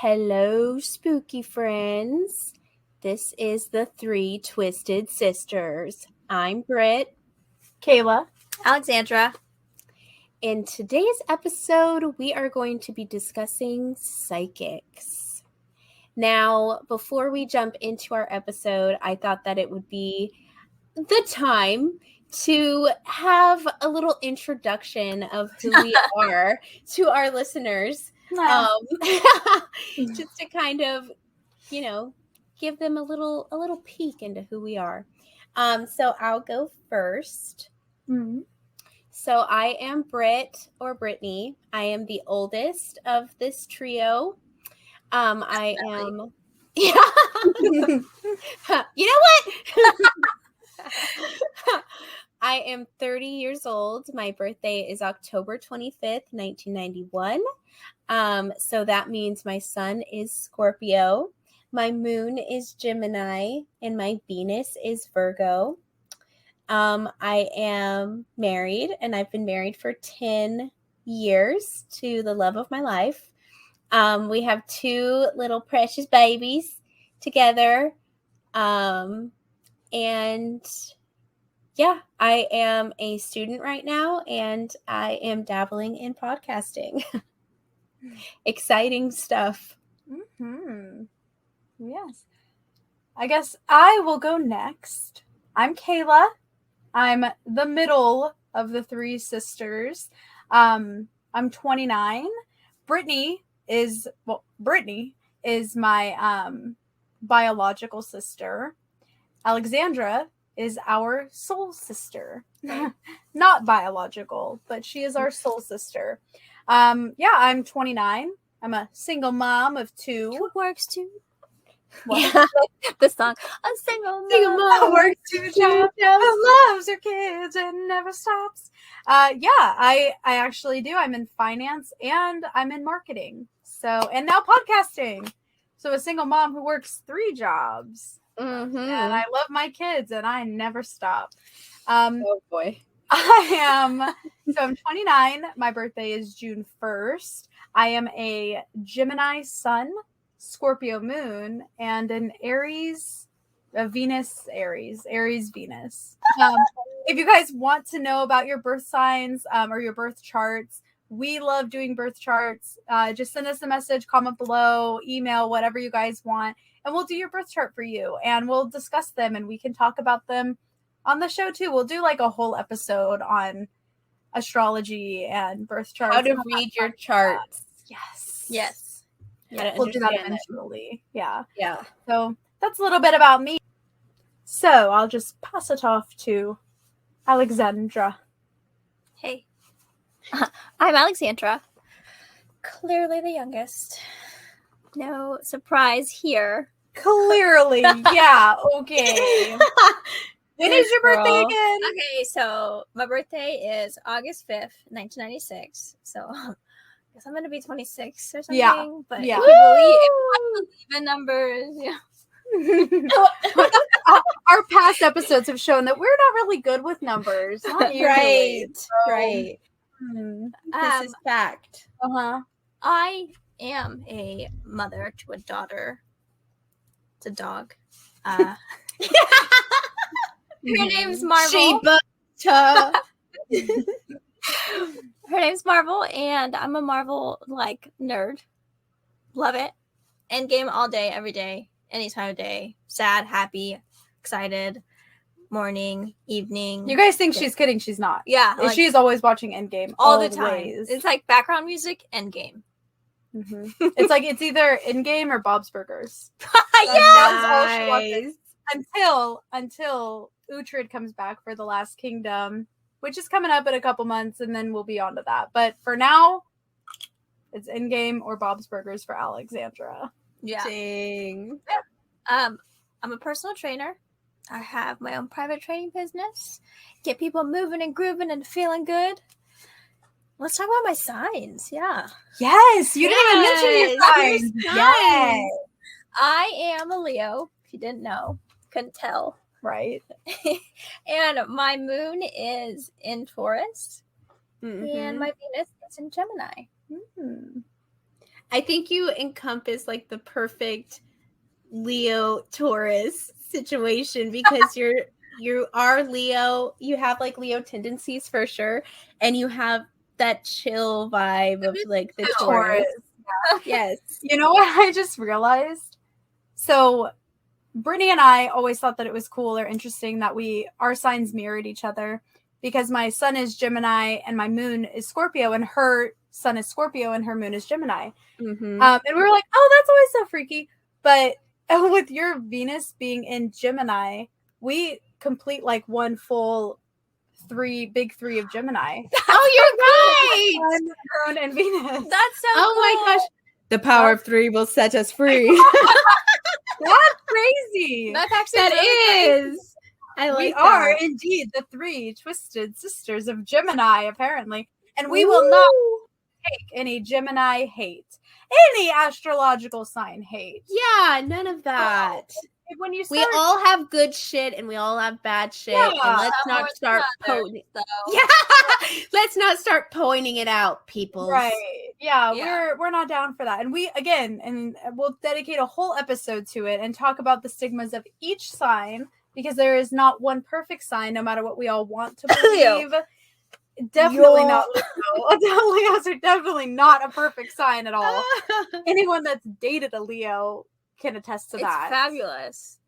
Hello, spooky friends. This is the Three Twisted Sisters. I'm Britt. Kayla. Alexandra. In today's episode, we are going to be discussing psychics. Now, before we jump into our episode, I thought that it would be the time to have a little introduction of who we are to our listeners. Just to kind of, give them a little peek into who we are. So I'll go first. Mm-hmm. So I am Britt or Brittany. I am the oldest of this trio. I am. Yeah. You know what? I am 30 years old. My birthday is October 25th, 1991. So that means my sun is Scorpio. My moon is Gemini, and my Venus is Virgo. I am married, and I've been married for 10 years to the love of my life. We have 2 little precious babies together. And yeah, I am a student right now, and I am dabbling in podcasting. Exciting stuff. Mm-hmm. Yes. I guess I will go next. I'm Kayla. I'm the middle of the 3 sisters. I'm 29. Brittany is my biological sister. Alexandra is our soul sister. Not biological, but she is our soul sister. I'm 29. I'm a single mom of 2. Who works too? Yeah. The song. A single mom works 2 jobs, loves her kids and never stops. I actually do. I'm in finance and I'm in marketing. So, and now podcasting. So a single mom who works 3 jobs. Mm-hmm. And I love my kids and I never stop. Oh boy. I'm 29. My birthday is June 1st. I am a Gemini sun, Scorpio moon, and an Aries Venus. If you guys want to know about your birth signs or your birth charts, we love doing birth charts. Just send us a message, comment below, email, whatever you guys want, and we'll do your birth chart for you, and we'll discuss them, and we can talk about them on the show too. We'll do like a whole episode on astrology and birth charts. How to read your charts. Yes. Yeah, we'll do that eventually. Yeah. Yeah. So that's a little bit about me. So I'll just pass it off to Alexandra. Hey. I'm Alexandra. Clearly the youngest. No surprise here. Clearly. Yeah. Okay. When is your birthday again? Okay, so my birthday is August 5th, 1996. So I guess I'm going to be 26 or something. Yeah. But yeah. if I believe in numbers, yeah. Our past episodes have shown that we're not really good with numbers. Not usually. Right. This is fact. I am a mother to a daughter. It's a dog. Her name's Marvel. Her name's Marvel, and I'm a Marvel nerd. Love it. Endgame all day, every day, any time of day. Sad, happy, excited. Morning, evening. You guys think she's kidding? She's not. Yeah, she's always watching Endgame all the time. Always. It's like background music. Endgame. Mm-hmm. It's either Endgame or Bob's Burgers. Yes. That's all she watches until Uhtred comes back for The Last Kingdom, which is coming up in a couple months, and then we'll be on to that. But for now, it's Endgame or Bob's Burgers for Alexandra. Yeah. Dang. I'm a personal trainer. I have my own private training business. Get people moving and grooving and feeling good. Let's talk about my signs. Yeah. Yes. You didn't even mention your signs. Yes. I am a Leo. If you didn't know, couldn't tell. Right. And my moon is in Taurus. Mm-hmm. And my Venus is in Gemini. Mm-hmm. I think you encompass like the perfect Leo Taurus situation because you are Leo. You have like Leo tendencies for sure, and you have that chill vibe of like the Taurus. Yes. You know what I just realized? So Brittany and I always thought that it was cool or interesting that our signs mirrored each other because my sun is Gemini and my moon is Scorpio, and her sun is Scorpio and her moon is Gemini. Mm-hmm. And we were like, oh, that's always so freaky. But with your Venus being in Gemini, we complete like one full big three of Gemini. Oh, you're right. Sun, Moon, and Venus. That's so Oh my cool. gosh. The power of 3 will set us free. That's crazy. That's actually That really is. I like We that. are indeed the 3 twisted sisters of Gemini, apparently. And we will not take any Gemini hate, any astrological sign hate. Yeah, none of that. When you We start, all have good shit and we all have bad shit. Yeah. And let's Some not more start than others, pointing. so. Yeah, let's not start pointing it out, people. right? Yeah, Yeah. we're not down for that. And we'll dedicate a whole episode to it and talk about the stigmas of each sign because there is not one perfect sign, no matter what we all want to believe. Definitely not Leo. Leos are definitely not a perfect sign at all. Anyone that's dated a Leo can attest to It's that. fabulous.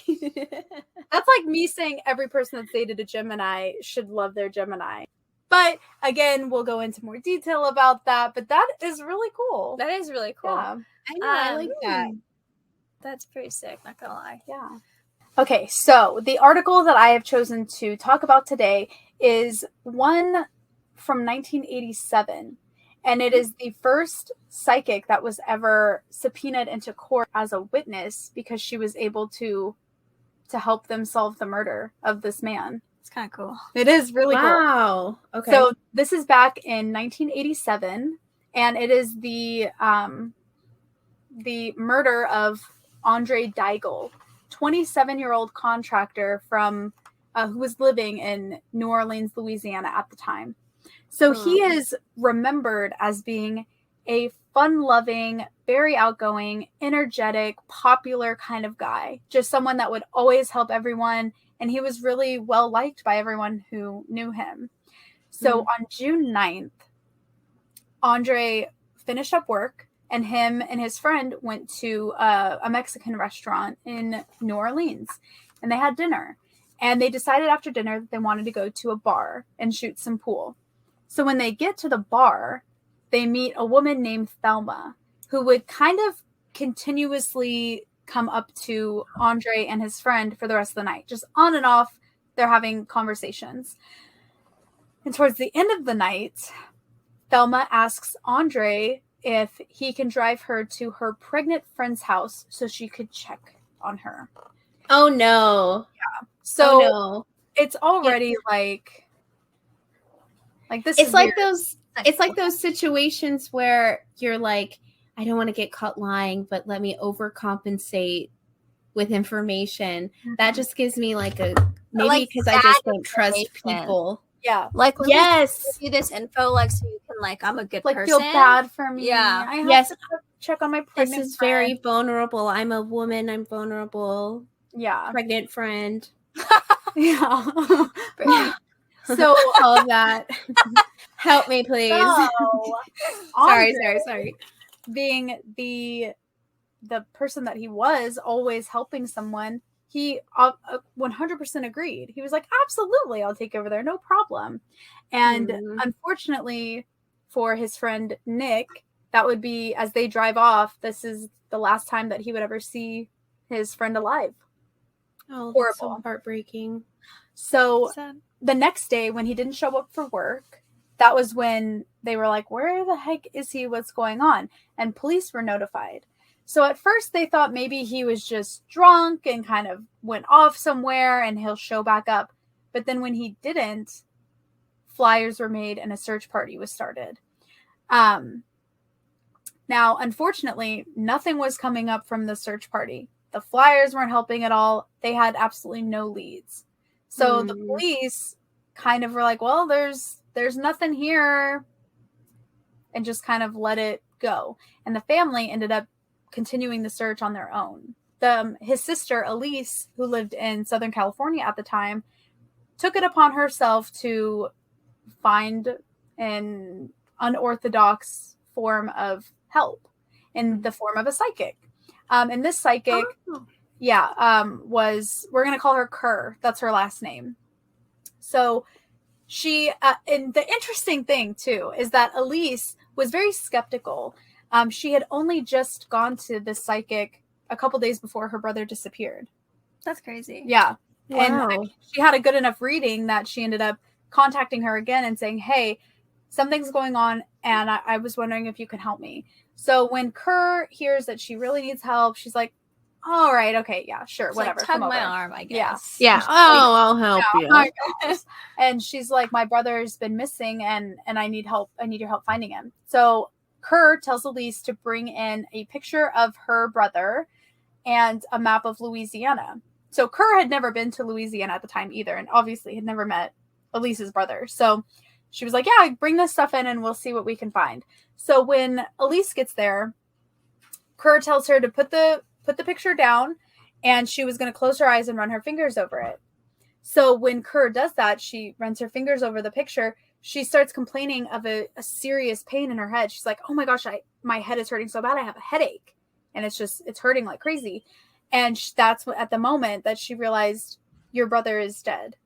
That's like me saying every person that's dated a Gemini should love their Gemini. But again, we'll go into more detail about that. But that is really cool. That is really cool. Yeah. I know, I like that. That's pretty sick, not gonna lie. Yeah. Okay, so the article that I have chosen to talk about today is one from 1987. And it is the first psychic that was ever subpoenaed into court as a witness because she was able to help them solve the murder of this man. It's kind of cool. It is really cool. Wow. Okay. So this is back in 1987, and it is the murder of Andre Deigel, 27-year-old contractor from who was living in New Orleans, Louisiana at the time. So he is remembered as being a fun-loving, very outgoing, energetic, popular kind of guy. Just someone that would always help everyone, and he was really well liked by everyone who knew him. So on June 9th, Andre finished up work, and him and his friend went to a Mexican restaurant in New Orleans, and they had dinner. And they decided after dinner that they wanted to go to a bar and shoot some pool. So when they get to the bar, they meet a woman named Thelma, who would kind of continuously come up to Andre and his friend for the rest of the night. Just on and off, they're having conversations. And towards the end of the night, Thelma asks Andre if he can drive her to her pregnant friend's house so she could check on her. oh no. So no. it's already like this. It's is like weird. those situations where you're like, I don't want to get caught lying, but let me overcompensate with information. That just gives me like a maybe Like because I just bad don't trust information. people. Yeah. Like, let Yes. me give you this info, like, so you can, like, I'm a good Like person. feel bad for me. Yeah. I have Yes. to check on my This pregnant is very friend. vulnerable. I'm a woman. I'm vulnerable. Yeah. Pregnant friend. Yeah. Brittany. So All of that. Help me, please. Sorry. being the person that he was, always helping someone, he 100% agreed. He was like, absolutely, I'll take over there, no problem. And unfortunately for his friend Nick, that would be, as they drive off, this is the last time that he would ever see his friend alive. Oh, Horrible. that's so heartbreaking. So Sad. the next day when he didn't show up for work, that was when they were like, where the heck is he? What's going on? And police were notified. So at first they thought maybe he was just drunk and kind of went off somewhere and he'll show back up. But then when he didn't, flyers were made and a search party was started. Now, unfortunately, nothing was coming up from the search party. The flyers weren't helping at all. They had absolutely no leads. So the police kind of were like, well, there's nothing here, and just kind of let it go. And the family ended up continuing the search on their own. His sister, Elise, who lived in Southern California at the time, took it upon herself to find an unorthodox form of help in the form of a psychic. And this psychic, was, we're going to call her Kerr. That's her last name. So she, and the interesting thing too, is that Elise was very skeptical. She had only just gone to the psychic a couple days before her brother disappeared. That's crazy. Yeah. Wow. And I mean, she had a good enough reading that she ended up contacting her again and saying, hey, something's going on, and I was wondering if you could help me. So when Kerr hears that she really needs help, she's like, all right, okay, yeah, sure, It's whatever. Like, tug come my over. arm, I Yeah. guess. Yeah. Oh, I'll help you. my gosh. And she's like, my brother's been missing, and I need help. I need your help finding him. So Kerr tells Elise to bring in a picture of her brother and a map of Louisiana. So Kerr had never been to Louisiana at the time either, and obviously had never met Elise's brother. So she was like, yeah, bring this stuff in and we'll see what we can find. So when Elise gets there, Kerr tells her to put the picture down, and she was going to close her eyes and run her fingers over it. So when Kerr does that, she runs her fingers over the picture. She starts complaining of a serious pain in her head. She's like, oh my gosh, my head is hurting so bad. I have a headache. And it's hurting like crazy. And that's at the moment that she realized your brother is dead.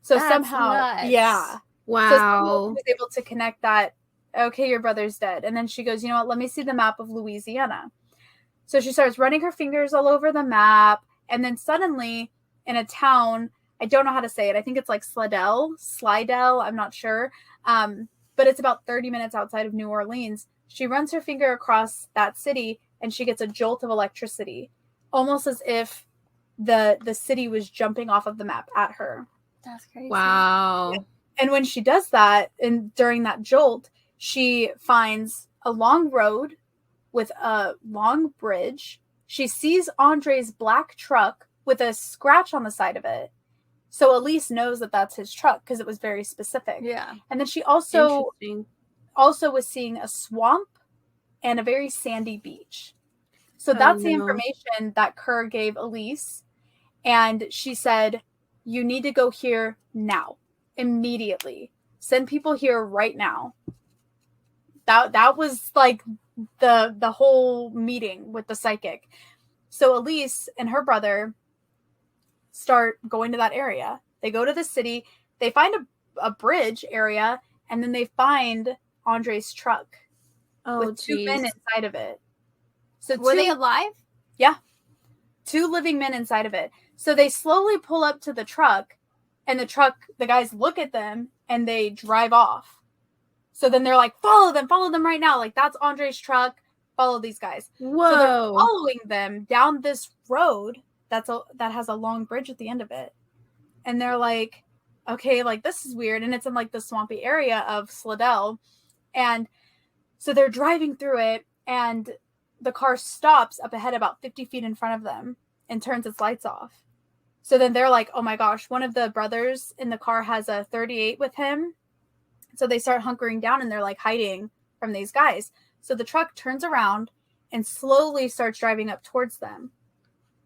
So That's somehow, nuts. yeah. So Wow. she was able to connect that, okay, your brother's dead. And then she goes, you know what, let me see the map of Louisiana. So she starts running her fingers all over the map. And then suddenly in a town, I don't know how to say it. I think it's like Slidell, I'm not sure. But it's about 30 minutes outside of New Orleans. She runs her finger across that city and she gets a jolt of electricity, almost as if the city was jumping off of the map at her. That's crazy. Wow. And when she does that, and during that jolt, she finds a long road with a long bridge. She sees Andre's black truck with a scratch on the side of it. So Elise knows that that's his truck because it was very specific. Yeah. And then she also Interesting. was seeing a swamp and a very sandy beach. So that's the information that Kerr gave Elise. And she said, you need to go here now, immediately. Send people here right now. That was like the whole meeting with the psychic. So Elise and her brother start going to that area. They go to the city. They find a bridge area, and then they find Andre's truck with two men inside of it. So Were they alive? Yeah. 2 living men inside of it. So they slowly pull up to the truck, and the guys look at them and they drive off. So then they're like, follow them right now. Like, that's Andre's truck. Follow these guys. Whoa. So they're following them down this road that has a long bridge at the end of it. And they're like, okay, like, this is weird. And it's in like the swampy area of Slidell. And so they're driving through it, and the car stops up ahead about 50 feet in front of them and turns its lights off. So then they're like, oh my gosh, one of the brothers in the car has a .38 with him. So they start hunkering down and they're like hiding from these guys. So the truck turns around and slowly starts driving up towards them.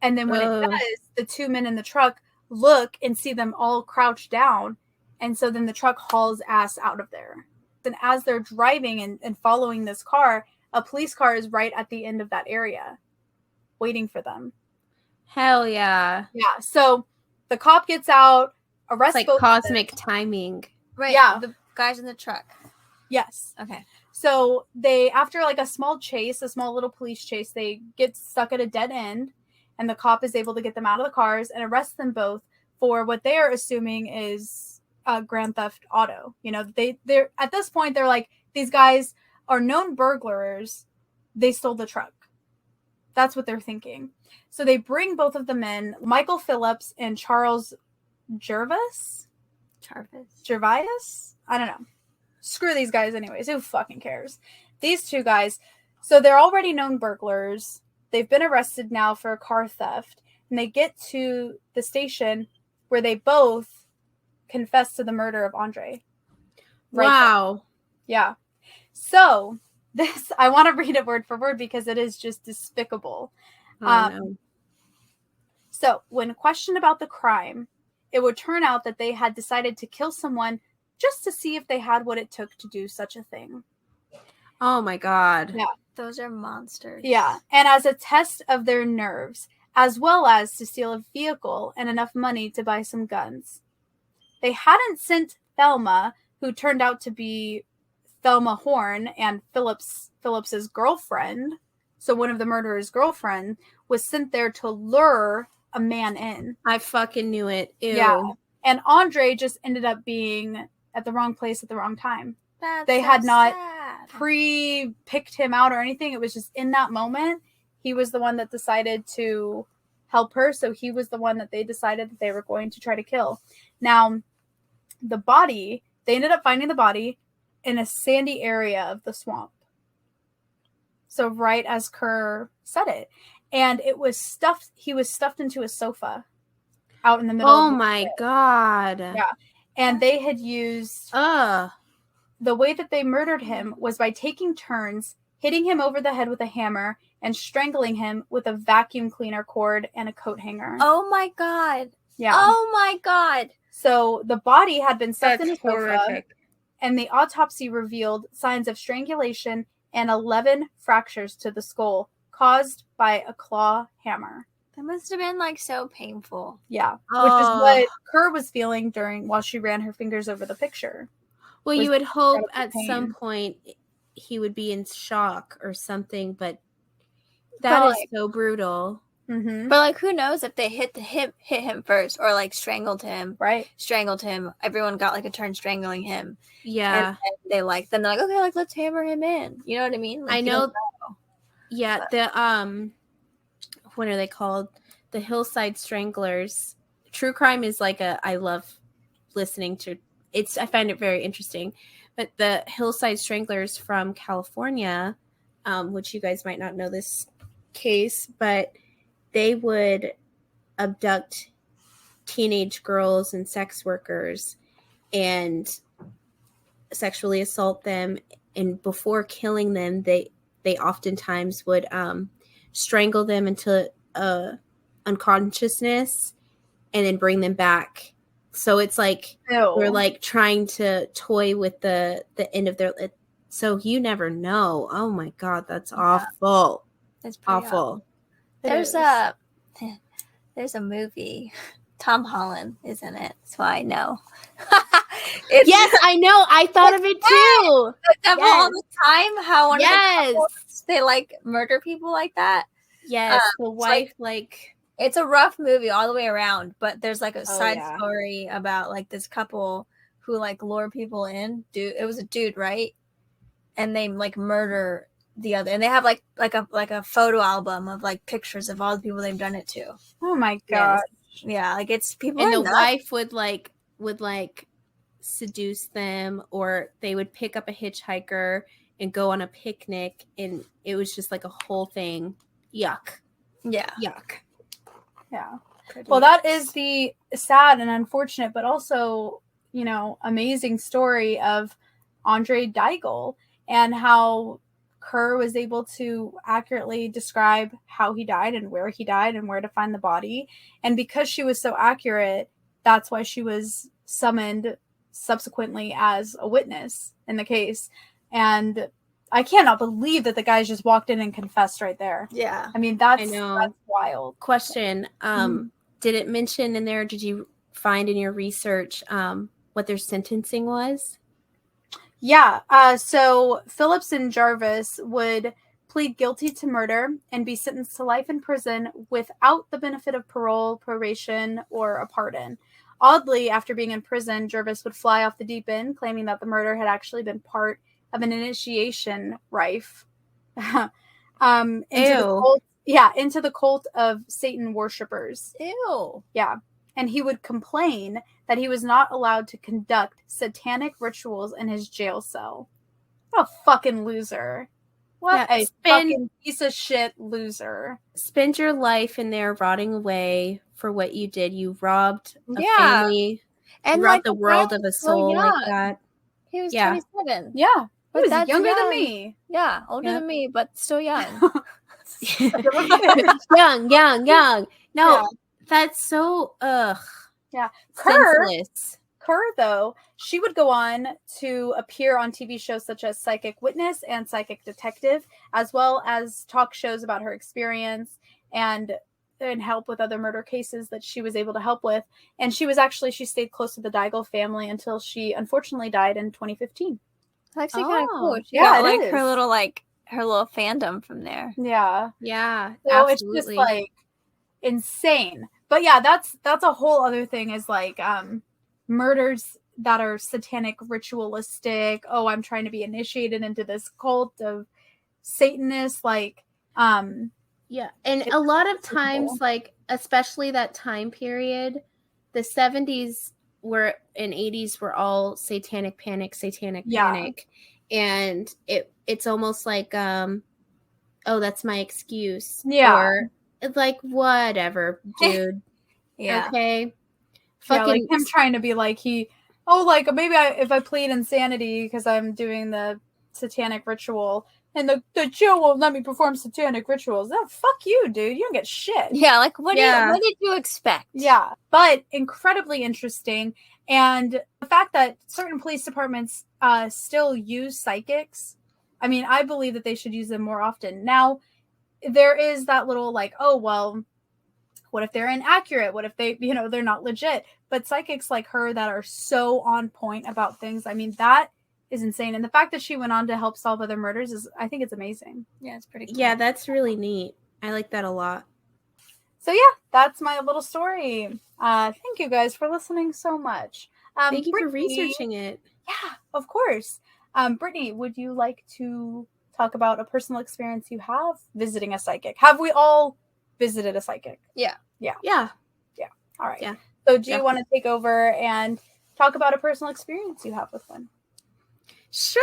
And then when it does, the 2 men in the truck look and see them all crouched down. And so then the truck hauls ass out of there. And as they're driving and following this car, a police car is right at the end of that area waiting for them. Hell yeah. Yeah. So the cop gets out, arrests It's like both cosmic timing. Right. Yeah. The guys in the truck. Yes. Okay. So they, after like a small little police chase, they get stuck at a dead end, and the cop is able to get them out of the cars and arrest them both for what they are assuming is grand theft auto. You know, they're at this point, they're like, these guys are known burglars. They stole the truck. That's what they're thinking. So they bring both of them in, Michael Phillips and Charles Gervais. I don't know. Screw these guys anyways. Who fucking cares? These 2 guys. So they're already known burglars. They've been arrested now for car theft. And they get to the station where they both confess to the murder of Andre. Wow. Yeah. So this, I want to read it word for word because it is just despicable. Oh, no. So, when questioned about the crime, it would turn out that they had decided to kill someone just to see if they had what it took to do such a thing. Oh, my God. Yeah. Those are monsters. Yeah. And as a test of their nerves, as well as to steal a vehicle and enough money to buy some guns. They hadn't sent Thelma, who turned out to be Thelma Horn and Phillips's girlfriend. So one of the murderer's girlfriend was sent there to lure a man in. I fucking knew it. Ew. Yeah. And Andre just ended up being at the wrong place at the wrong time. They had not pre-picked him out or anything. It was just in that moment, he was the one that decided to help her. So he was the one that they decided that they were going to try to kill. Now, the body, they ended up finding the body in a sandy area of the swamp. So right as Kerr said it. And it was stuffed, he was stuffed into a sofa out in the middle. Oh my God. Yeah. And they had used the way that they murdered him was by taking turns, hitting him over the head with a hammer, and strangling him with a vacuum cleaner cord and a coat hanger. Oh my God. Yeah. Oh my God. So the body had been stuffed That's in a sofa, horrific. and the autopsy revealed signs of strangulation and 11 fractures to the skull caused by a claw hammer. That must have been like so painful. Yeah. Which is what Kerr was feeling while she ran her fingers over the picture. Well, was you would hope incredible at some pain. point he would be in shock or something, but that is like- so brutal. Mm-hmm. But like, who knows if they hit him first or like strangled him. Everyone got like a turn strangling him. Yeah. And then they're like, okay, like let's hammer him in. You know what I mean? Like, I you know. don't Yeah, the what are they called? The Hillside Stranglers. True crime is like I love listening to. I find it very interesting. But the Hillside Stranglers from California, which you guys might not know this case, but they would abduct teenage girls and sex workers and sexually assault them, and before killing them, they oftentimes would strangle them into unconsciousness and then bring them back. So it's like we're like trying to toy with the end of their. So you never know. Oh my God, that's awful. It's pretty Awful. There's a movie. Tom Holland is in it, so I know. Yes, I know. I thought of it too. Devil all the time. How one of the Yes. couples, they like murder people like that. Yes, the it's wife like It's a rough movie all the way around, but there's like a side yeah. story about like this couple who like lure people in. It was a dude, right? And they like murder the other, and they have like a photo album of like pictures of all the people they've done it to. Oh my God. Yeah, like it's people. and are the nuts. wife would seduce them, or they would pick up a hitchhiker and go on a picnic, and it was just like a whole thing. Yuck. Yeah. Yuck. Yeah. Well, that is the sad and unfortunate, but also, amazing story of Andre Deigel and how Kerr was able to accurately describe how he died and where to find the body. And because she was so accurate, that's why she was summoned subsequently as a witness in the case. And I cannot believe that the guys just walked in and confessed right there. Yeah. I mean, that's know. wild. Question. Did it mention in there, did you find in your research what their sentencing was? Yeah. So Phillips and Jarvis would plead guilty to murder and be sentenced to life in prison without the benefit of parole, probation, or a pardon. Oddly, after being in prison, Jarvis would fly off the deep end, claiming that the murder had actually been part of an initiation rife into the cult of Satan worshippers. Ew. Yeah. And he would complain that he was not allowed to conduct satanic rituals in his jail cell. What a fucking loser. What a fucking piece of shit loser. Spend your life in there rotting away for what you did. You robbed a Yeah. family. And You robbed like the world of a soul like that. He was Yeah. 27. Yeah. He was that's younger than young. me. Yeah, older Yeah. than me, but still young. young. No, Yeah. that's so Yeah. Kerr, senseless. though, she would go on to appear on TV shows such as Psychic Witness and Psychic Detective, as well as talk shows about her experience and help with other murder cases that she was able to help with. And she stayed close to the Deigel family until she unfortunately died in 2015. That's actually kind of cool. She Yeah, got it like is. her little fandom from there. Yeah. Yeah, So absolutely. it's just like insane. But yeah, that's a whole other thing, is like murders that are satanic, ritualistic. Oh, I'm trying to be initiated into this cult of Satanists, like yeah, and it's a lot of cool. times, like especially that time period, the 70s were and 80s were all satanic panic, and it's almost like oh, that's my excuse. Yeah. Or it's like, whatever, dude. Yeah. Okay. Yeah, like him trying to be like maybe if I plead insanity because I'm doing the satanic ritual and the jail won't let me perform satanic rituals. Oh, fuck you, dude. You don't get shit. Yeah, like what did you expect? Yeah, but incredibly interesting. And the fact that certain police departments still use psychics, I mean, I believe that they should use them more often. Now, there is that little like, oh, well, what if they're inaccurate? What if they, they're not legit? But psychics like her that are so on point about things, I mean, that is insane. And the fact that she went on to help solve other murders I think it's amazing. Yeah, it's pretty cool. Yeah, that's really neat. I like that a lot. So yeah, that's my little story. Thank you guys for listening so much. Thank you for Brittany, researching it. Yeah, of course. Brittany, would you like to talk about a personal experience you have visiting a psychic? Have we all visited a psychic? Yeah. All right. Yeah. So do you want to take over and talk about a personal experience you have with one? Sure.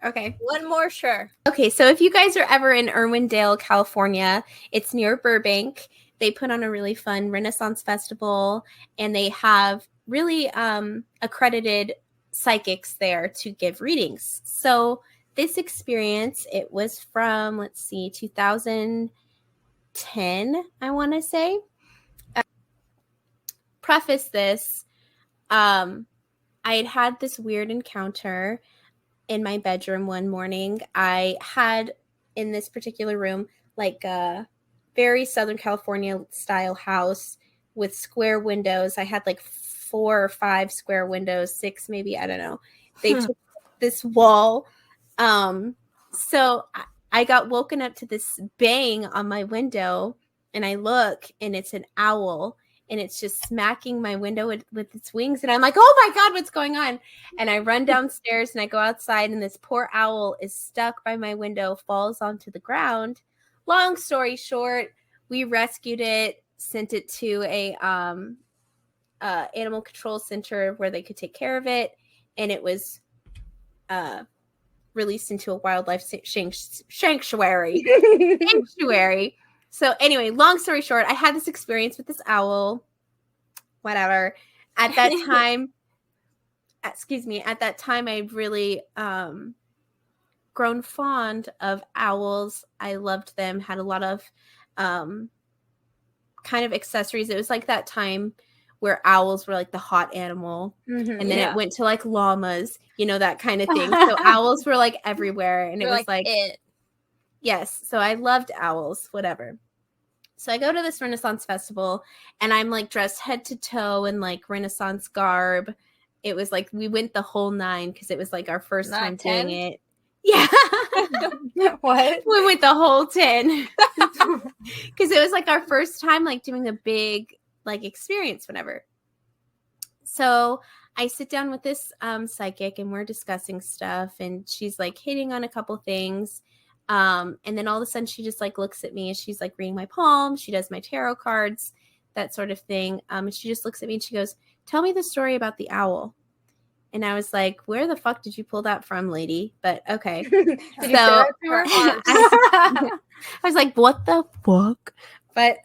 Okay. One more, sure. Okay, so if you guys are ever in Irwindale, California, it's near Burbank. They put on a really fun Renaissance festival, and they have really accredited psychics there to give readings. So this experience, it was from, 2010, I want to say. Preface this, I had this weird encounter in my bedroom one morning. I had in this particular room like a very Southern California style house with square windows. I had like 4 or 5 square windows, 6 maybe, I don't know. They took this wall. So I got woken up to this bang on my window, and I look, and it's an owl. And it's just smacking my window with its wings. And I'm like, oh my God, what's going on? And I run downstairs and I go outside, and this poor owl is stuck by my window, falls onto the ground. Long story short, we rescued it, sent it to a animal control center where they could take care of it. And it was released into a wildlife sanctuary. So anyway, long story short, I had this experience with this owl, whatever. At that time, I'd really grown fond of owls. I loved them, had a lot of kind of accessories. It was like that time where owls were like the hot animal. Mm-hmm, and then it went to like llamas, that kind of thing. So owls were like everywhere. And it was like it. Yes. So I loved owls, whatever. So I go to this Renaissance festival, and I'm like dressed head to toe in like Renaissance garb. It was like we went the whole 9 because it was like our first Not time 10? doing it. Yeah. What? We went the whole 10 because it was like our first time like doing a big like experience, whatever. So I sit down with this psychic, and we're discussing stuff, and she's like hitting on a couple things. And then all of a sudden she just like looks at me, and she's like reading my palm. She does my tarot cards, that sort of thing. And she just looks at me and she goes, "Tell me the story about the owl." And I was like, "Where the fuck did you pull that from, lady?" But okay. Did you say that to her? I was like, "What the fuck?" But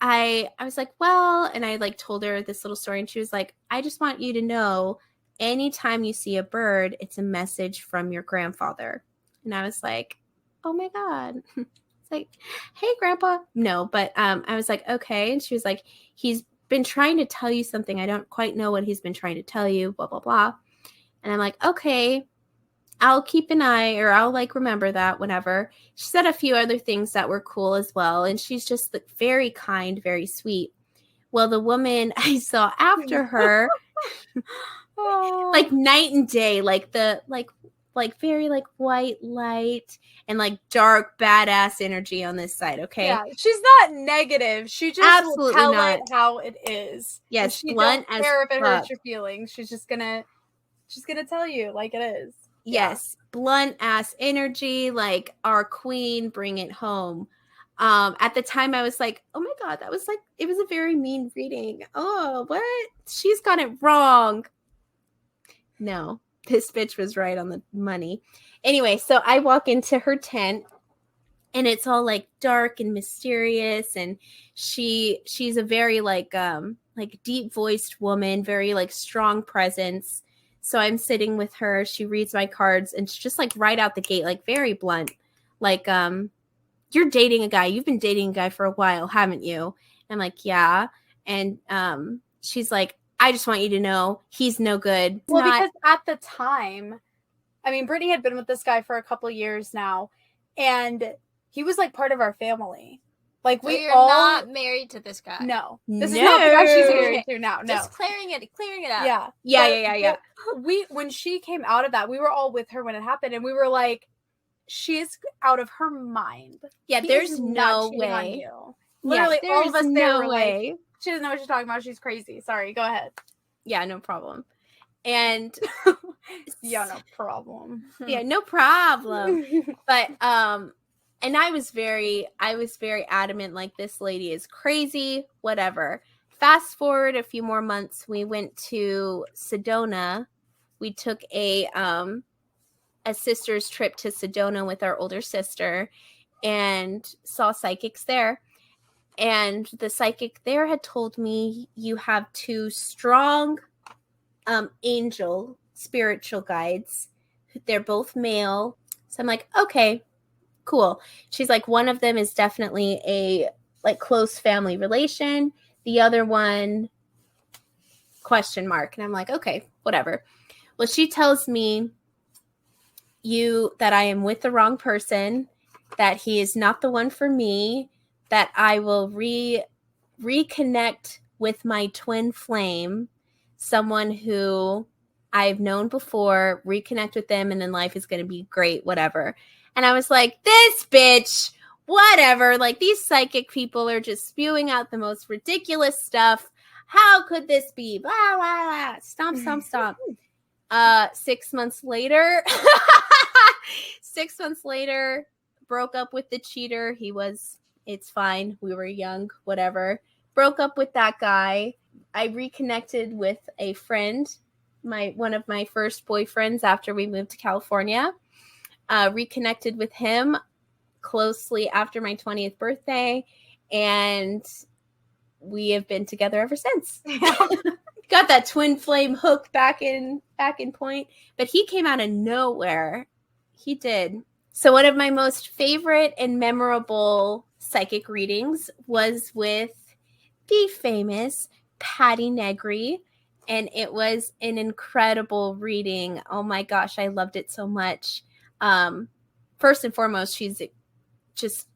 I was like, "Well," and I like told her this little story, and she was like, "I just want you to know anytime you see a bird, it's a message from your grandfather. And I was like, oh my God. It's like, hey, Grandpa. No, but I was like, okay. And she was like, he's been trying to tell you something. I don't quite know what he's been trying to tell you, blah, blah, blah. And I'm like, okay, I'll keep an eye, or I'll like remember that whenever. She said a few other things that were cool as well. And she's just very kind, very sweet. Well, the woman I saw after her, like night and day, like the like very like white light and like dark badass energy on this side. Okay. Yeah, she's not negative. She just Absolutely will tell not. it how it is. Yes, And she blunt don't as care if it hurts fuck. your feelings. She's gonna tell you like it is. Yes, blunt ass energy, like our queen, bring it home. At the time I was like, oh my God, that was like, it was a very mean reading. Oh, what? She's got it wrong. No, this bitch was right on the money. Anyway, so I walk into her tent and it's all like dark and mysterious, and she's a very like deep voiced woman, very like strong presence. So I'm sitting with her, she reads my cards, and she's just like right out the gate, like very blunt, like you're dating a guy, you've been dating a guy for a while, haven't you? I'm like, yeah. And she's like, I just want you to know he's no good. Well, because at the time, I mean, Brittany had been with this guy for a couple years now, and he was like part of our family. Like So we you're all not married to this guy. no. This is not the guy she's married to now. No. Just clearing it up. Yeah. Yeah. But when she came out of that, we were all with her when it happened, and we were like, she is out of her mind. Yeah, He there's is not no cheating on way. you. Literally, all of us there no were way. like, she doesn't know what she's talking about. She's crazy. Sorry, go ahead. Yeah, no problem. And Yeah, no problem. yeah, no problem. But and I was very adamant, like, this lady is crazy, whatever. Fast forward a few more months, we went to Sedona. We took a sister's trip to Sedona with our older sister and saw psychics there. And the psychic there had told me, you have two strong angel spiritual guides. They're both male. So I'm like, okay, cool. She's like, one of them is definitely a like close family relation. The other one, question mark. And I'm like, okay, whatever. Well, she tells me that I am with the wrong person, that he is not the one for me, that I will reconnect with my twin flame, someone who I've known before, reconnect with them, and then life is going to be great, whatever. And I was like, this bitch, whatever. Like, these psychic people are just spewing out the most ridiculous stuff. How could this be? Blah, blah, blah. Stomp, stomp, stomp. 6 months later, 6 months later, broke up with the cheater. It's fine. We were young, whatever. Broke up with that guy. I reconnected with a friend, one of my first boyfriends after we moved to California. Reconnected with him closely after my 20th birthday, and we have been together ever since. Got that twin flame hook back in point, but he came out of nowhere. He did. So one of my most favorite and memorable psychic readings was with the famous Patty Negri, and it was an incredible reading. Oh my gosh, I loved it so much. First and foremost, she's just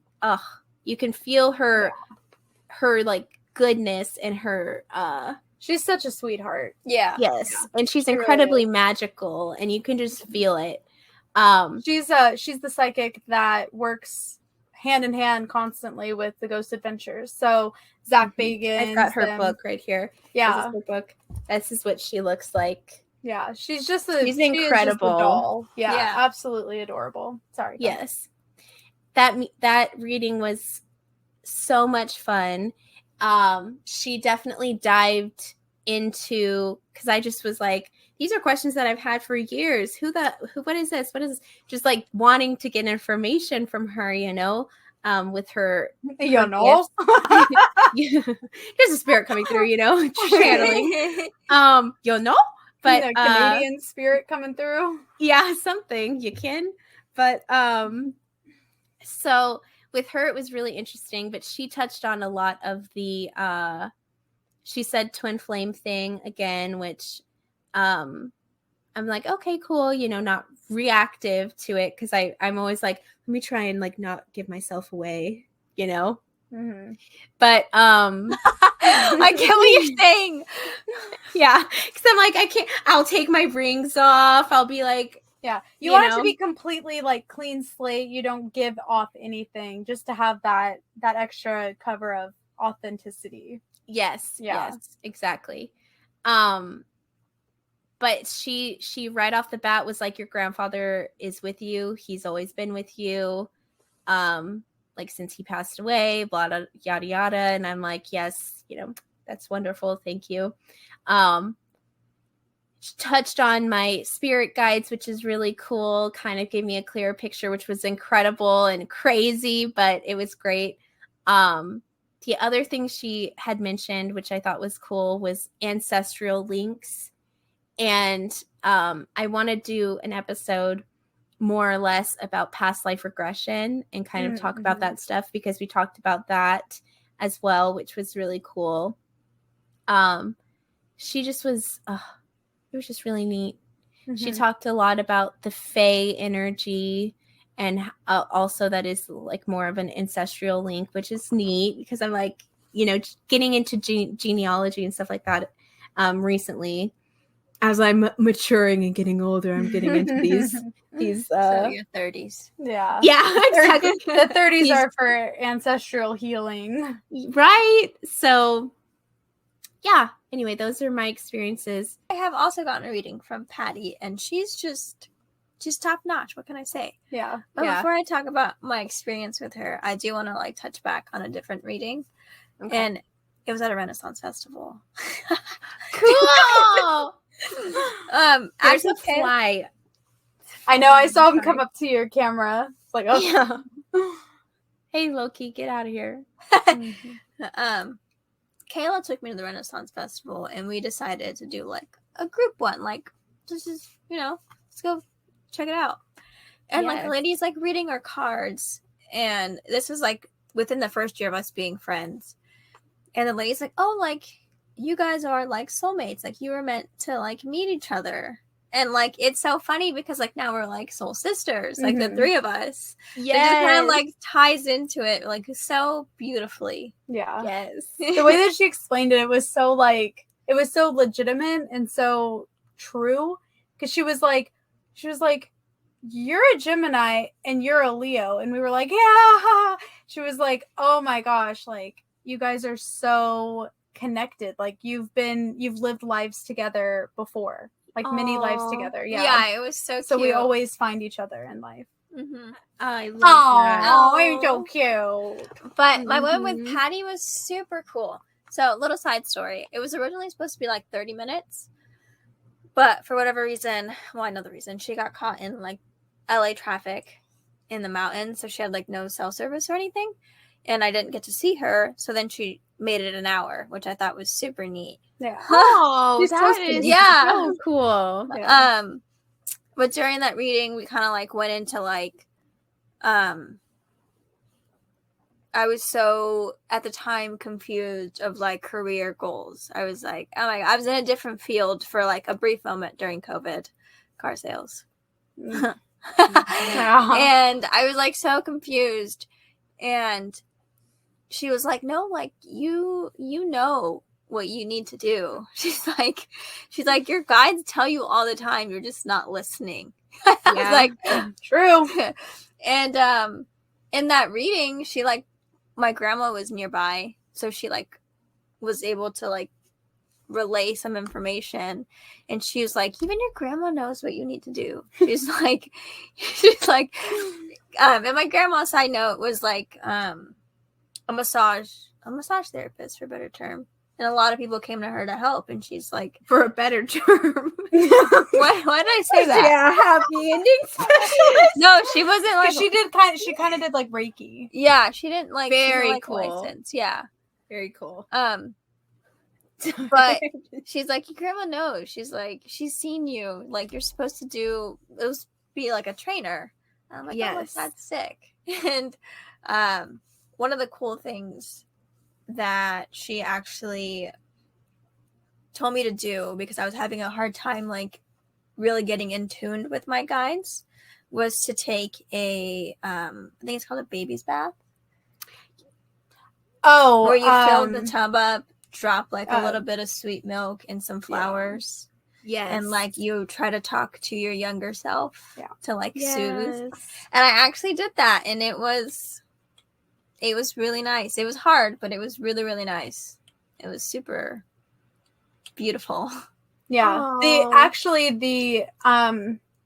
you can feel her like goodness and her she's such a sweetheart. Yeah. yes, Yeah. and she's She really incredibly magical, and you can just feel it. She's the psychic that works hand in hand constantly with the Ghost Adventures. So Zach Bagans. I've got her book right here. Yeah. This is her book. This is what she looks like. Yeah, she's incredible. She's She is just a incredible. doll. Yeah, Yeah. absolutely adorable. Sorry. go ahead. Yes. That reading was so much fun. She definitely dived into, because I just was like, these are questions that I've had for years. What is this? What is this? Just like wanting to get information from her, with her. You know. There's a spirit coming through, channeling. But Canadian spirit coming through. yeah, something you can. But so with her it was really interesting, but she touched on a lot of the she said twin flame thing again, which I'm like, okay, cool, not reactive to it, because I'm always like, let me try and like not give myself away, Mm-hmm. but I get what you're saying. yeah, because I'm like, I'll take my rings off, I'll be like, Yeah, you want it to be completely like clean slate. You don't give off anything, just to have that extra cover of authenticity. yes, Yeah. yes, exactly. But she right off the bat was like, your grandfather is with you. He's always been with you. Like since he passed away, blah, blah, yada, yada. And I'm like, yes, that's wonderful. Thank you. She touched on my spirit guides, which is really cool. Kind of gave me a clearer picture, which was incredible and crazy, but it was great. The other thing she had mentioned, which I thought was cool, was ancestral links. And I want to do an episode more or less about past life regression and kind of talk about that stuff, because we talked about that as well, which was really cool. She just was, it was just really neat. Mm-hmm. She talked a lot about the Fae energy, and also that is like more of an ancestral link, which is neat, because I'm like, getting into genealogy and stuff like that recently. As I'm maturing and getting older, I'm getting into these so your 30s. Yeah. Yeah, exactly. The 30s are for ancestral healing. Right. So yeah. Anyway, those are my experiences. I have also gotten a reading from Patty, and she's top notch. What can I say? Yeah. But before I talk about my experience with her, I do want to like touch back on a different reading. Okay. And it was at a Renaissance festival. Cool. There's a okay. fly. I know. I saw him come up to your camera. It's like, oh yeah. Hey, Loki, get out of here. Kayla took me to the Renaissance Festival, and we decided to do like a group one, like just let's go check it out. And like the lady's like reading our cards, and this was like within the first year of us being friends. And the lady's like, oh, like you guys are like soulmates, like you were meant to like meet each other. And like it's so funny because like now we're like soul sisters, like the three of us. Yeah, it just kind of like ties into it like so beautifully. Yeah. Yes. The way that she explained it, it was so legitimate and so true, because she was like, you're a Gemini and you're a Leo, and we were like, yeah. She was like, oh my gosh, like you guys are so connected, like you've lived lives together before, like many lives together. Yeah, it was so cute. So we always find each other in life. I love that. Oh, you're so cute. But my one with Patty was super cool. So, little side story. It was originally supposed to be like 30 minutes. But for whatever reason, well, I know the reason, she got caught in like LA traffic in the mountains. So she had like no cell service or anything. And I didn't get to see her. So then she made it an hour, which I thought was super neat. Yeah. Oh, that is so cool. Yeah. But during that reading, we kind of like went into like, I was so at the time confused of like career goals. I was like, oh my God, I was in a different field for like a brief moment during COVID, car sales. And I was like so confused. And she was like, no, like you know what you need to do. She's like, your guides tell you all the time. You're just not listening. I was like, true. And in that reading, she like, my grandma was nearby, so she like was able to like relay some information, and she was like, even your grandma knows what you need to do. She's like, and my grandma, side note, was like a massage therapist, for a better term. And a lot of people came to her to help, and she's like, for a better term. Why did I say that? Yeah, happy ending specialist. No, she wasn't like. She kind of did like Reiki. Yeah, she didn't like. Very like cool. license. Yeah, very cool. But she's like, your grandma knows. She's like, she's seen you. Like, you're supposed to be like a trainer. And I'm like, oh, Yes. that's sick. And one of the cool things that she actually told me to do, because I was having a hard time, like, really getting in tune with my guides, was to take I think it's called a baby's bath. Oh, where you fill the tub up, drop like a little bit of sweet milk and some flowers. Yes. And like you try to talk to your younger self to like soothe. Yes. And I actually did that, and it was really nice. It was hard, but it was really, really nice. It was super beautiful. Yeah. Aw.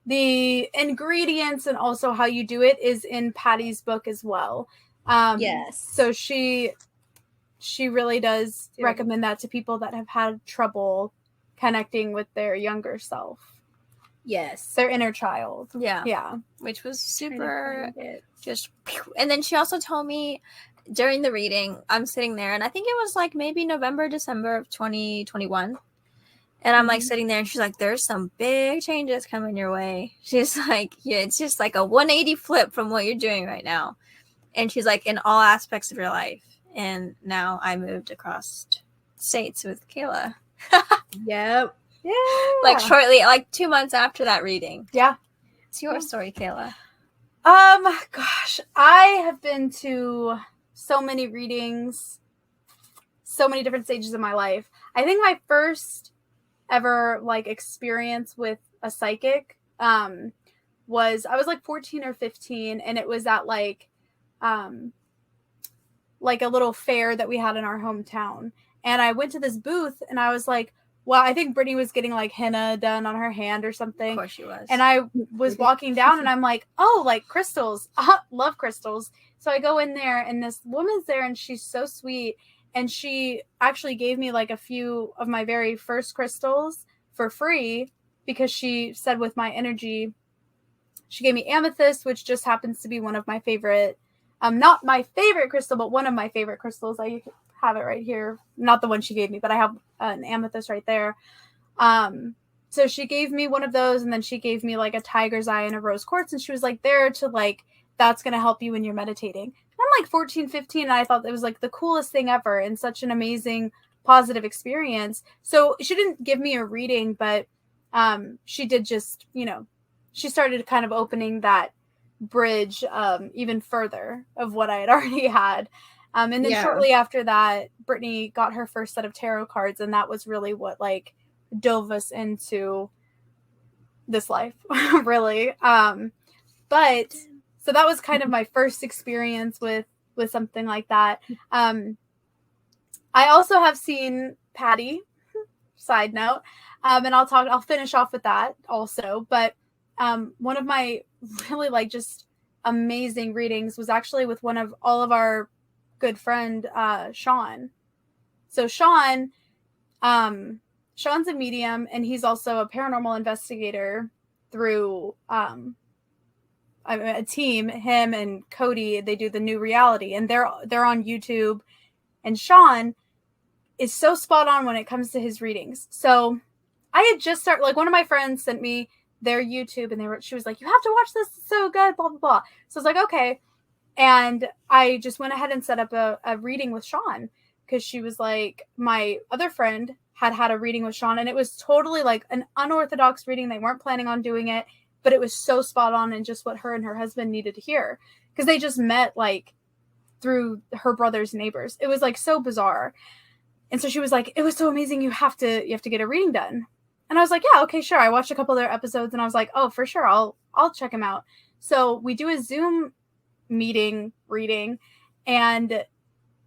The ingredients and also how you do it is in Patty's book as well. Yes. So she really does recommend that to people that have had trouble connecting with their younger self. Yes. Their inner child. Yeah. Yeah. Which was super just. And then she also told me during the reading, I'm sitting there, and I think it was like maybe November, December of 2021. And I'm like sitting there, and she's like, there's some big changes coming your way. She's like, yeah, it's just like a 180 flip from what you're doing right now. And she's like, in all aspects of your life. And now I moved across states with Kayla. Yep. Yeah. Like shortly, like 2 months after that reading. Yeah. It's your story, Kayla. Gosh, I have been to so many readings, so many different stages of my life. I think my first ever like experience with a psychic was I was like 14 or 15, and it was at like a little fair that we had in our hometown. And I went to this booth, and I was like, well, I think Brittany was getting like henna done on her hand or something. Of course she was. And I was walking down, and I'm like, oh, like crystals. Love crystals. So I go in there, and this woman's there, and she's so sweet. And she actually gave me like a few of my very first crystals for free, because she said with my energy, she gave me amethyst, which just happens to be one of my favorite, not my favorite crystal, but one of my favorite crystals. I have it right here. Not the one she gave me, but I have an amethyst right there. So she gave me one of those, and then she gave me like a tiger's eye and a rose quartz, and she was like, there to like, that's going to help you when you're meditating. And I'm like 14, 15, and I thought it was like the coolest thing ever and such an amazing positive experience. So she didn't give me a reading, but she did just, she started kind of opening that bridge even further of what I had already had. And then shortly after that, Brittany got her first set of tarot cards, and that was really what like dove us into this life, really. But so that was kind of my first experience with something like that. I also have seen Patty, side note, and I'll finish off with that also. But one of my really like just amazing readings was actually with one of all of our good friend, Sean. So Sean's a medium, and he's also a paranormal investigator through a team. Him and Cody, they do the New Reality, and they're on YouTube. And Sean is so spot on when it comes to his readings. So I had just started, like, one of my friends sent me their YouTube, and she was like, you have to watch this, it's so good, blah blah blah. So I was like, okay. And I just went ahead and set up a reading with Sean, because she was like, my other friend had a reading with Sean, and it was totally like an unorthodox reading. They weren't planning on doing it, but it was so spot on and just what her and her husband needed to hear, because they just met like through her brother's neighbors. It was like so bizarre. And so she was like, it was so amazing. You have to get a reading done. And I was like, yeah, okay, sure. I watched a couple of their episodes, and I was like, oh, for sure. I'll check them out. So we do a Zoom meeting reading, and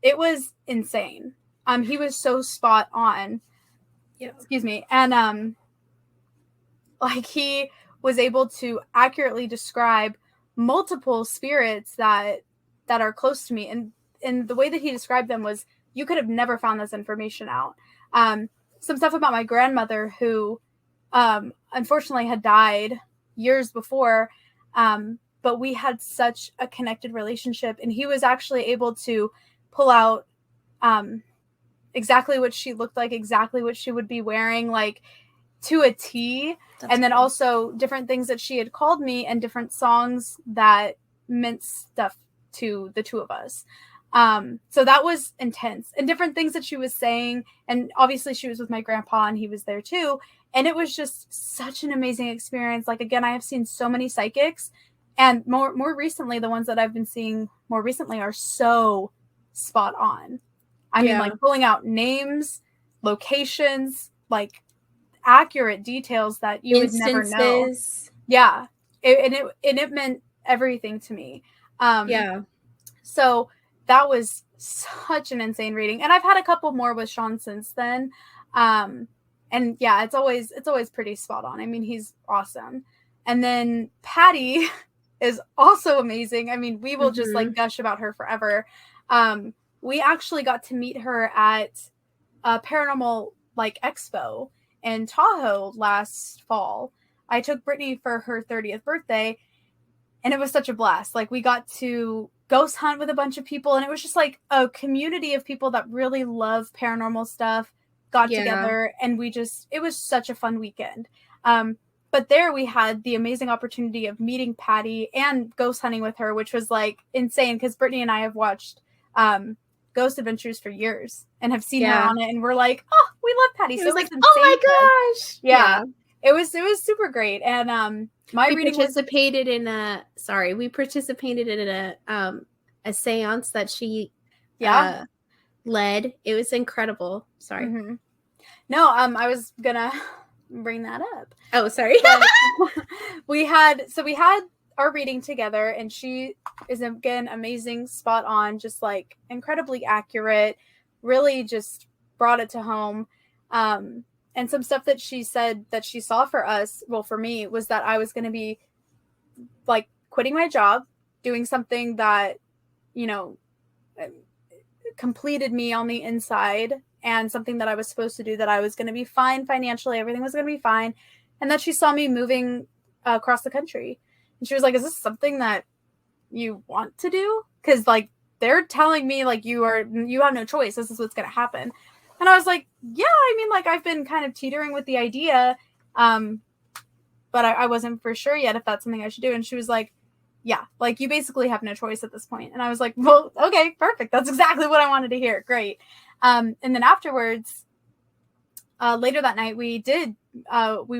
it was insane. He was so spot on. Yeah. Excuse me. And like he was able to accurately describe multiple spirits that are close to me, and the way that he described them was, you could have never found this information out. Some stuff about my grandmother, who unfortunately had died years before, but we had such a connected relationship, and he was actually able to pull out exactly what she looked like, exactly what she would be wearing, like to a T. That's And then cool. also different things that she had called me and different songs that meant stuff to the two of us. So that was intense, and different things that she was saying. And obviously she was with my grandpa and he was there too. And it was just such an amazing experience. Like, again, I have seen so many psychics, and more recently, the ones that I've been seeing more recently are so spot on. I mean, like pulling out names, locations, like accurate details that you would never know. Instances. Yeah. It meant everything to me. Yeah. So that was such an insane reading. And I've had a couple more with Sean since then. And yeah, it's always pretty spot on. I mean, he's awesome. And then Patty is also amazing. I mean, we will just like gush about her forever. We actually got to meet her at a paranormal like expo in Tahoe last fall. I took Brittany for her 30th birthday, and it was such a blast. Like, we got to ghost hunt with a bunch of people, and it was just like a community of people that really love paranormal stuff got together, and it was such a fun weekend. But there we had the amazing opportunity of meeting Patty and ghost hunting with her, which was like insane, because Brittany and I have watched Ghost Adventures for years and have seen her on it, and we're like, oh, we love Patty. It so was like, insane. oh my gosh. Yeah. It was super great. And we participated in a seance that she led. It was incredible. Sorry. Mm-hmm. No, I was gonna bring that up. Oh, sorry. we had our reading together, and she is again amazing, spot on, just like incredibly accurate, really just brought it to home. And some stuff that she said that she saw for us, well, for me, was that I was going to be like quitting my job, doing something that, you know, completed me on the inside, and something that I was supposed to do, that I was going to be fine financially, everything was going to be fine. And that she saw me moving across the country. And she was like, is this something that you want to do? Because like, they're telling me like you have no choice. This is what's going to happen. And I was like, yeah, I mean, like, I've been kind of teetering with the idea. But I wasn't for sure yet if that's something I should do. And she was like, yeah, like, you basically have no choice at this point. And I was like, well, okay, perfect. That's exactly what I wanted to hear. Great. And then afterwards, later that night, we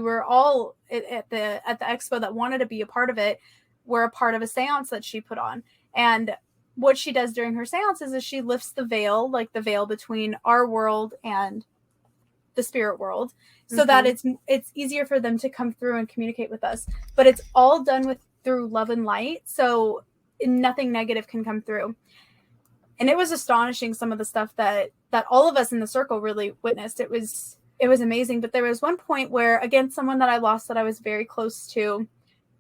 were all at the expo that wanted to be a part of it. We're a part of a seance that she put on. And what she does during her seances is she lifts the veil, like the veil between our world and the spirit world, so that it's easier for them to come through and communicate with us. But it's all done through love and light, so nothing negative can come through. And it was astonishing, some of the stuff that all of us in the circle really witnessed. It was amazing. But there was one point where, again, someone that I lost that I was very close to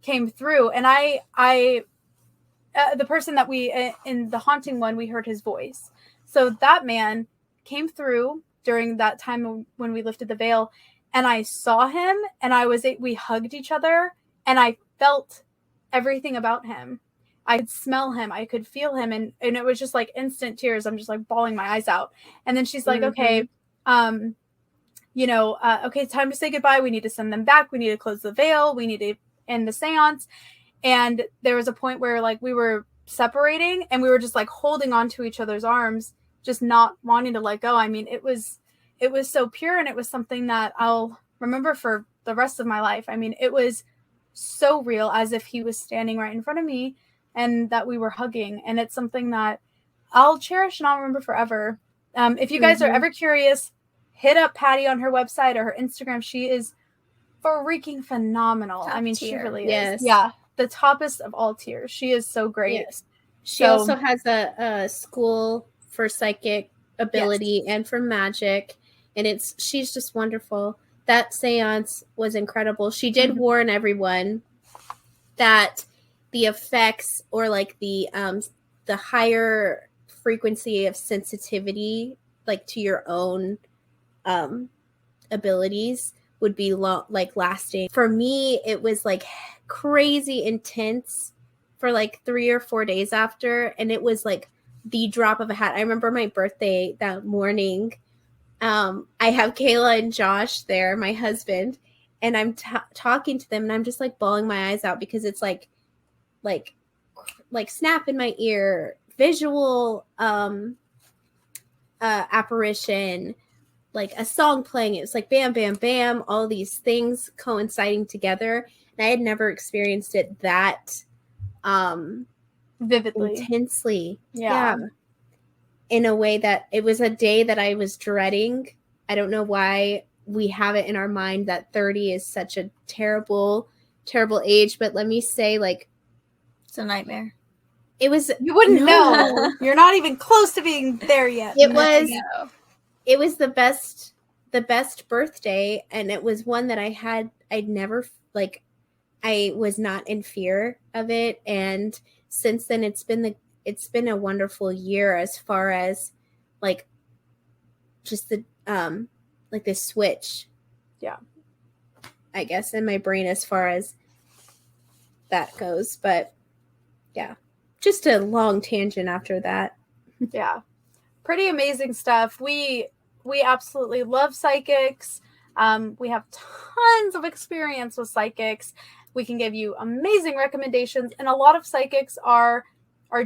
came through, and I the person that we in the haunting one, we heard his voice. So that man came through during that time when we lifted the veil, and I saw him, and we hugged each other, and I felt everything about him. I could smell him, I could feel him, and it was just like instant tears. I'm just like bawling my eyes out. And then she's like, okay, okay, time to say goodbye. We need to send them back. We need to close the veil. We need to end the seance. And there was a point where like we were separating, and we were just like holding on to each other's arms, just not wanting to let go. I mean, it was so pure, and it was something that I'll remember for the rest of my life. I mean, it was so real, as if he was standing right in front of me and that we were hugging. And it's something that I'll cherish and I'll remember forever. If you guys are ever curious, hit up Patty on her website or her Instagram. She is freaking phenomenal. Top I mean, tier. she really Yes. is. Yeah. The toppest of all tiers. She is so great. Yes. She also has a school for psychic ability and for magic, and she's just wonderful. That seance was incredible. She did warn everyone that the effects, or like the higher frequency of sensitivity, like to your own abilities, would be lasting. For me, it was like crazy intense for like 3 or 4 days after, and it was like the drop of a hat. I remember my birthday that morning I have Kayla and Josh there, my husband, and I'm talking to them, and I'm just like bawling my eyes out because it's like snap in my ear, visual apparition, like a song playing. It was like bam, bam, bam, all these things coinciding together. And I had never experienced it that Vividly. intensely. Yeah. In a way that it was a day that I was dreading. I don't know why we have it in our mind that 30 is such a terrible, terrible age. But let me say, like, It's a nightmare. it was. You wouldn't No. know. You're not even close to being there yet. It was. No. It was the best birthday, and it was one that I'd never, like, I was not in fear of it. And since then it's been a wonderful year as far as like just the like this switch, I guess, in my brain as far as that goes. But yeah, just a long tangent after that. Yeah, pretty amazing stuff. We absolutely love psychics. We have tons of experience with psychics. We can give you amazing recommendations, and a lot of psychics are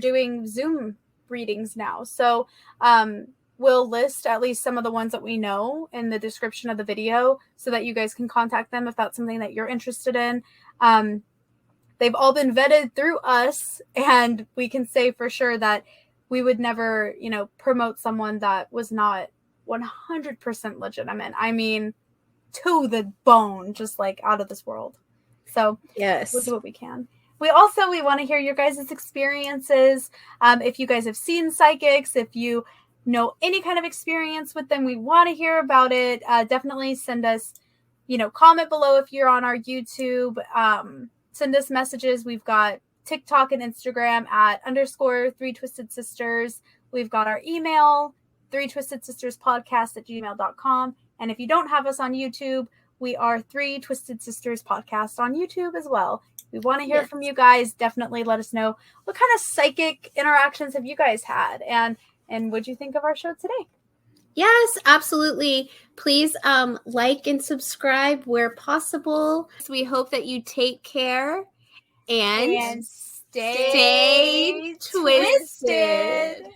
doing Zoom readings now. So we'll list at least some of the ones that we know in the description of the video so that you guys can contact them if that's something that you're interested in. They've all been vetted through us, and we can say for sure that we would never, promote someone that was not 100% legitimate. I mean, to the bone, just like out of this world. So Yes. we'll do what we can. We want to hear your guys' experiences. If you guys have seen psychics, if you know any kind of experience with them, we want to hear about it. Definitely send us, comment below if you're on our YouTube. Send us messages. We've got TikTok and Instagram at _3 Twisted Sisters. We've got our email, 3twistedsisterspodcast@gmail.com. And if you don't have us on YouTube, we are 3 Twisted Sisters Podcast on YouTube as well. We want to hear from you guys. Definitely let us know what kind of psychic interactions have you guys had, and what'd you think of our show today? Yes, absolutely. Please like and subscribe where possible. So we hope that you take care and stay twisted.